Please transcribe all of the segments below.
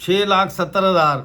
6,70,000,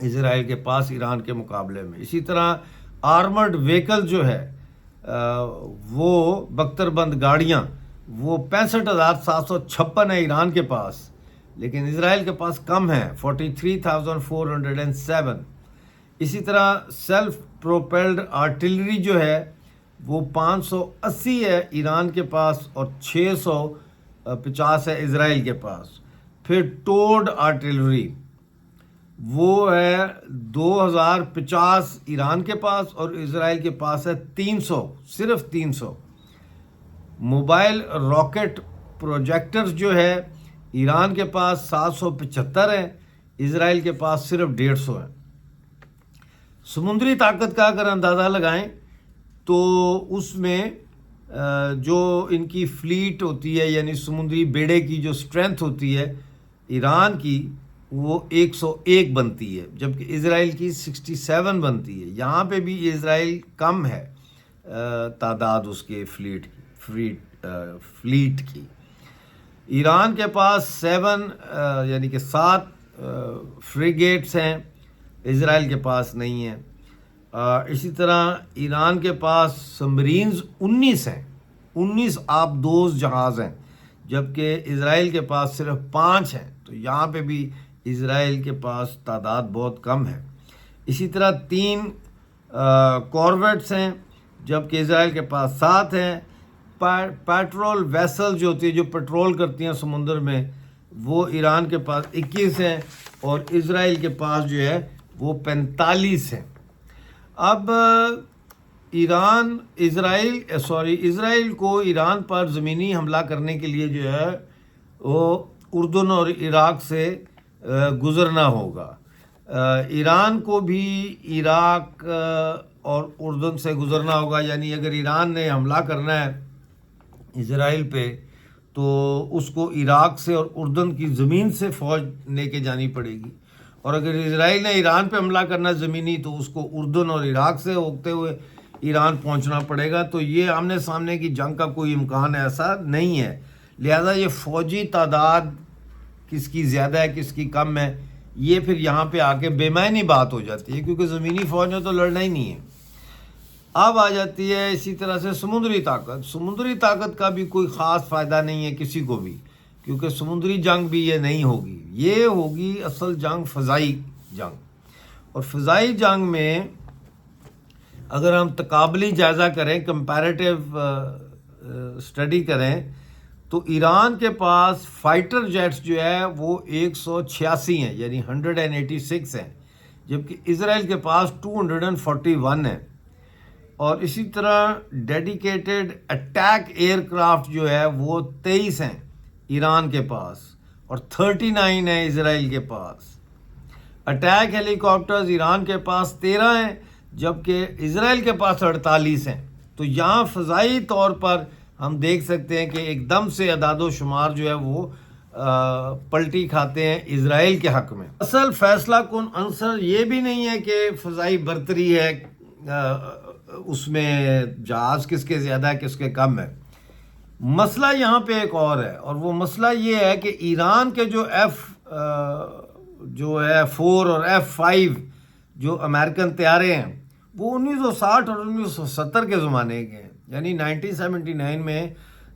اسرائیل کے پاس ایران کے مقابلے میں. اسی طرح آرمرڈ وہیکل جو ہے وہ بختر بند گاڑیاں وہ 65,756 ہے ایران کے پاس، لیکن اسرائیل کے پاس کم ہے 43,407. اسی طرح سیلف پروپیلڈ آرٹلری جو ہے وہ 580 ہے ایران کے پاس اور 650 ہے اسرائیل کے پاس. پھر ٹوڈ آرٹلری وہ ہے 2050 ایران کے پاس اور اسرائیل کے پاس ہے 300، صرف 300. موبائل راکٹ پروجیکٹرز جو ہے ایران کے پاس 775 ہیں، اسرائیل کے پاس صرف 150 ہیں. سمندری طاقت کا اگر اندازہ لگائیں تو اس میں جو ان کی فلیٹ ہوتی ہے یعنی سمندری بیڑے کی جو اسٹرینتھ ہوتی ہے ایران کی وہ 101 بنتی ہے، جبکہ اسرائیل کی 67 بنتی ہے. یہاں پہ بھی اسرائیل کم ہے تعداد اس کے فلیٹ کی. ایران کے پاس 7 فریگیٹس ہیں، اسرائیل کے پاس نہیں ہیں. اسی طرح ایران کے پاس سبمرینز 19 ہیں، 19 آبدوز جہاز ہیں، جبکہ اسرائیل کے پاس صرف 5 ہیں. تو یہاں پہ بھی اسرائیل کے پاس تعداد بہت کم ہے. اسی طرح 3 کورویٹس ہیں، جبکہ اسرائیل کے پاس 7 ہیں. پیٹرول ویسل جو ہوتی ہے جو پیٹرول کرتی ہیں سمندر میں وہ ایران کے پاس 21 ہیں اور اسرائیل کے پاس جو ہے وہ 45 ہیں. اب اسرائیل کو ایران پر زمینی حملہ کرنے کے لیے جو ہے وہ اردن اور عراق سے گزرنا ہوگا. ایران کو بھی عراق اور اردن سے گزرنا ہوگا، یعنی اگر ایران نے حملہ کرنا ہے اسرائیل پہ تو اس کو عراق سے اور اردن کی زمین سے فوج لے کے جانی پڑے گی، اور اگر اسرائیل نے ایران پہ حملہ کرنا زمینی تو اس کو اردن اور عراق سے ہوتے ہوئے ایران پہنچنا پڑے گا. تو یہ آمنے سامنے کی جنگ کا کوئی امکان ایسا نہیں ہے. لہذا یہ فوجی تعداد کس کی زیادہ ہے کس کی کم ہے یہ پھر یہاں پہ آ کے بے معنی بات ہو جاتی ہے، کیونکہ زمینی فوج میں تو لڑنا ہی نہیں ہے. اب آ جاتی ہے اسی طرح سے سمندری طاقت کا بھی کوئی خاص فائدہ نہیں ہے کسی کو بھی، کیونکہ سمندری جنگ بھی یہ نہیں ہوگی. یہ ہوگی اصل جنگ فضائی جنگ. اور فضائی جنگ میں اگر ہم تقابلی جائزہ کریں، کمپیریٹیو اسٹڈی کریں، تو ایران کے پاس فائٹر جیٹس جو ہے وہ 186 ہیں یعنی 186 ہیں، جبکہ اسرائیل کے پاس 241 ہیں. اور اسی طرح ڈیڈیکیٹڈ اٹیک ایئر کرافٹ جو ہے وہ 23 ہیں ایران کے پاس اور 39 ہیں اسرائیل کے پاس. اٹیک ہیلی کاپٹرز ایران کے پاس 13 ہیں جبکہ اسرائیل کے پاس 48 ہیں. تو یہاں فضائی طور پر ہم دیکھ سکتے ہیں کہ ایک دم سے اعداد و شمار جو ہے وہ پلٹی کھاتے ہیں اسرائیل کے حق میں. اصل فیصلہ کن عنصر یہ بھی نہیں ہے کہ فضائی برتری ہے، اس میں جہاز کس کے زیادہ ہے کس کے کم ہے. مسئلہ یہاں پہ ایک اور ہے، اور وہ مسئلہ یہ ہے کہ ایران کے جو F4 اور F5 جو امریکن طیارے ہیں وہ 1960 اور 1970 کے زمانے کے ہیں. یعنی 1979 میں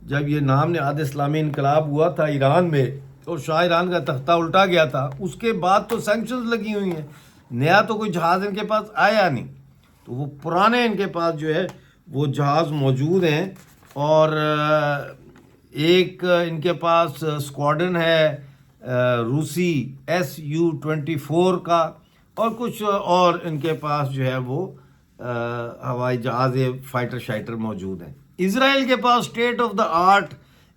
جب یہ نام نہاد اسلامی انقلاب ہوا تھا ایران میں اور شاہ ایران کا تختہ الٹا گیا تھا، اس کے بعد تو سینکشنز لگی ہوئی ہیں، نیا تو کوئی جہاز ان کے پاس آیا نہیں. تو وہ پرانے ان کے پاس جو ہے وہ جہاز موجود ہیں. اور ایک ان کے پاس اسکواڈرن ہے روسی Su-24 کا، اور کچھ اور ان کے پاس جو ہے وہ ہوائی جہاز فائٹر شائٹر موجود ہیں. اسرائیل کے پاس state of the art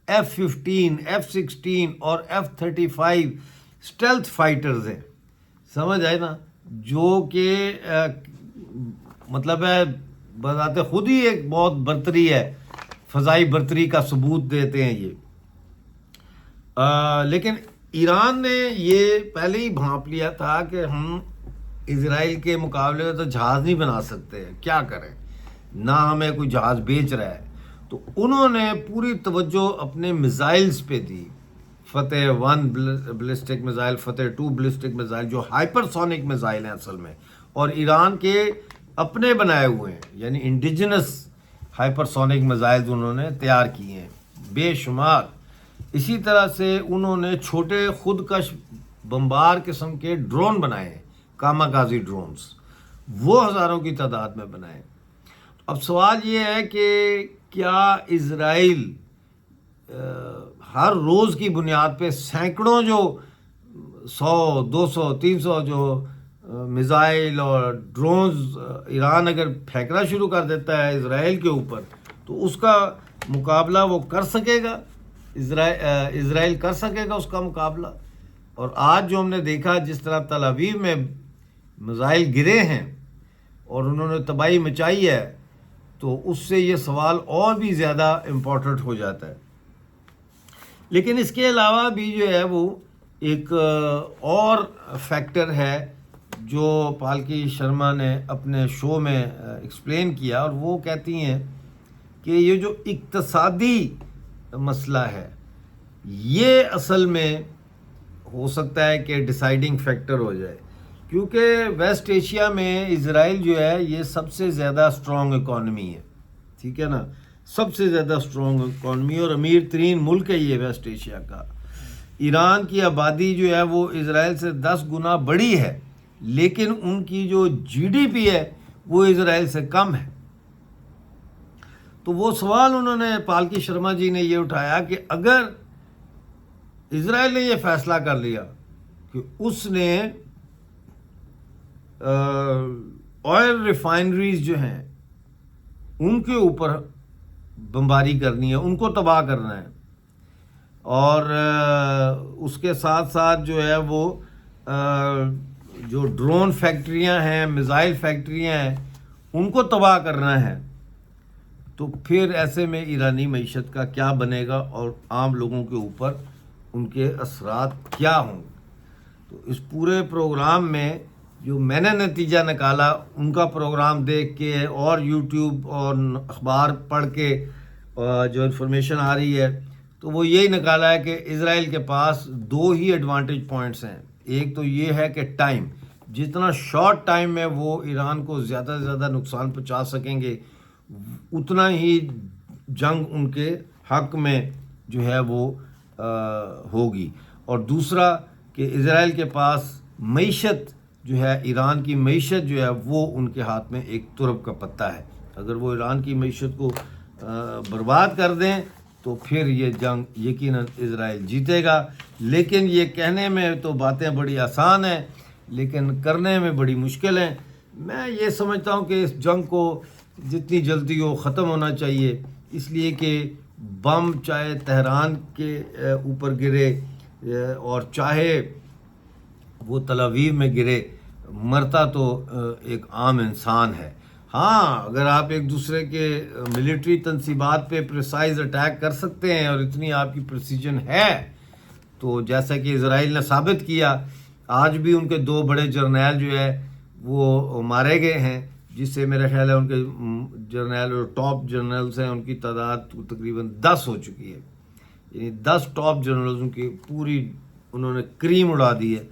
F-15 F-16 اور F-35 اسٹیلتھ فائٹرز ہیں. سمجھ آئے نا، جو کہ مطلب ہے بذات خود ہی ایک بہت برتری ہے، فضائی برتری کا ثبوت دیتے ہیں یہ. لیکن ایران نے یہ پہلے ہی بھانپ لیا تھا کہ ہم اسرائیل کے مقابلے میں تو جہاز نہیں بنا سکتے، کیا کریں، نہ ہمیں کوئی جہاز بیچ رہا ہے. تو انہوں نے پوری توجہ اپنے میزائلز پہ دی، فتح 1 بلسٹک میزائل، فتح 2 بلسٹک میزائل جو ہائپر سونک میزائل ہیں اصل میں، اور ایران کے اپنے بنائے ہوئے ہیں، یعنی انڈیجنس ہائپر سونک میزائل انہوں نے تیار کیے ہیں بے شمار۔ اسی طرح سے انہوں نے چھوٹے خودکش بمبار قسم کے ڈرون بنائے ہیں، کاماکازی ڈرونز، وہ ہزاروں کی تعداد میں بنائے۔ اب سوال یہ ہے کہ کیا اسرائیل ہر روز کی بنیاد پہ سینکڑوں جو 100 200 300 جو میزائل اور ڈرونز ایران اگر پھینکنا شروع کر دیتا ہے اسرائیل کے اوپر، تو اس کا مقابلہ وہ کر سکے گا؟ اسرائیل کر سکے گا اس کا مقابلہ؟ اور آج جو ہم نے دیکھا جس طرح تل ابیب میں میزائل گرے ہیں اور انہوں نے تباہی مچائی ہے، تو اس سے یہ سوال اور بھی زیادہ امپورٹنٹ ہو جاتا ہے۔ لیکن اس کے علاوہ بھی جو ہے وہ ایک اور فیکٹر ہے جو پالکی شرما نے اپنے شو میں ایکسپلین کیا، اور وہ کہتی ہیں کہ یہ جو اقتصادی مسئلہ ہے یہ اصل میں ہو سکتا ہے کہ ڈیسائیڈنگ فیکٹر ہو جائے، کیونکہ ویسٹ ایشیا میں اسرائیل جو ہے یہ سب سے زیادہ اسٹرانگ اکانومی ہے، ٹھیک ہے نا، سب سے زیادہ اسٹرانگ اکانومی اور امیر ترین ملک ہے یہ ویسٹ ایشیا کا۔ ایران کی آبادی جو ہے وہ اسرائیل سے 10 گنا بڑی ہے، لیکن ان کی جو جی ڈی پی ہے وہ اسرائیل سے کم ہے۔ تو وہ سوال انہوں نے، پالکی شرما جی نے یہ اٹھایا کہ اگر اسرائیل نے یہ فیصلہ کر لیا کہ اس نے آئل ریفائنریز جو ہیں ان کے اوپر بمباری کرنی ہے، ان کو تباہ کرنا ہے، اور اس کے ساتھ ساتھ جو ہے وہ جو ڈرون فیکٹریاں ہیں، میزائل فیکٹریاں ہیں، ان کو تباہ کرنا ہے، تو پھر ایسے میں ایرانی معیشت کا کیا بنے گا اور عام لوگوں کے اوپر ان کے اثرات کیا ہوں گے۔ تو اس پورے پروگرام میں جو میں نے نتیجہ نکالا ان کا پروگرام دیکھ کے اور یوٹیوب اور اخبار پڑھ کے جو انفارمیشن آ رہی ہے، تو وہ یہی نکالا ہے کہ اسرائیل کے پاس 2 ہی ایڈوانٹیج پوائنٹس ہیں۔ ایک تو یہ ہے کہ ٹائم، جتنا شارٹ ٹائم میں وہ ایران کو زیادہ سے زیادہ نقصان پہنچا سکیں گے اتنا ہی جنگ ان کے حق میں جو ہے وہ ہوگی۔ اور دوسرا کہ اسرائیل کے پاس معیشت جو ہے، ایران کی معیشت جو ہے وہ ان کے ہاتھ میں ایک ترب کا پتہ ہے، اگر وہ ایران کی معیشت کو برباد کر دیں تو پھر یہ جنگ یقیناً اسرائیل جیتے گا۔ لیکن یہ کہنے میں تو باتیں بڑی آسان ہیں لیکن کرنے میں بڑی مشکل ہیں۔ میں یہ سمجھتا ہوں کہ اس جنگ کو جتنی جلدی ہو ختم ہونا چاہیے، اس لیے کہ بم چاہے تہران کے اوپر گرے اور چاہے وہ تل ابیب میں گرے، مرتا تو ایک عام انسان ہے۔ ہاں، اگر آپ ایک دوسرے کے ملٹری تنصیبات پہ پریسائز اٹیک کر سکتے ہیں اور اتنی آپ کی پریسیجن ہے، تو جیسا کہ اسرائیل نے ثابت کیا، آج بھی ان کے 2 بڑے جرنیل جو ہے وہ مارے گئے ہیں، جس سے میرا خیال ہے ان کے جرنیل اور ٹاپ جرنیلز ہیں ان کی تعداد تقریباً 10 ہو چکی ہے، یعنی 10 ٹاپ جرنلز کی پوری انہوں نے کریم اڑا دی ہے،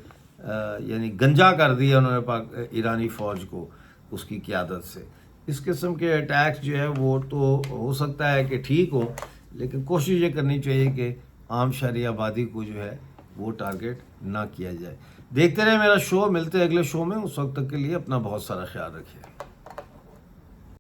یعنی گنجا کر دیا انہوں نے ایرانی فوج کو اس کی قیادت سے۔ اس قسم کے اٹیکس جو ہے وہ تو ہو سکتا ہے کہ ٹھیک ہوں، لیکن کوشش یہ کرنی چاہیے کہ عام شہری آبادی کو جو ہے وہ ٹارگٹ نہ کیا جائے۔ دیکھتے رہے میرا شو، ملتے ہیں اگلے شو میں، اس وقت تک کے لیے اپنا بہت سارا خیال رکھیے۔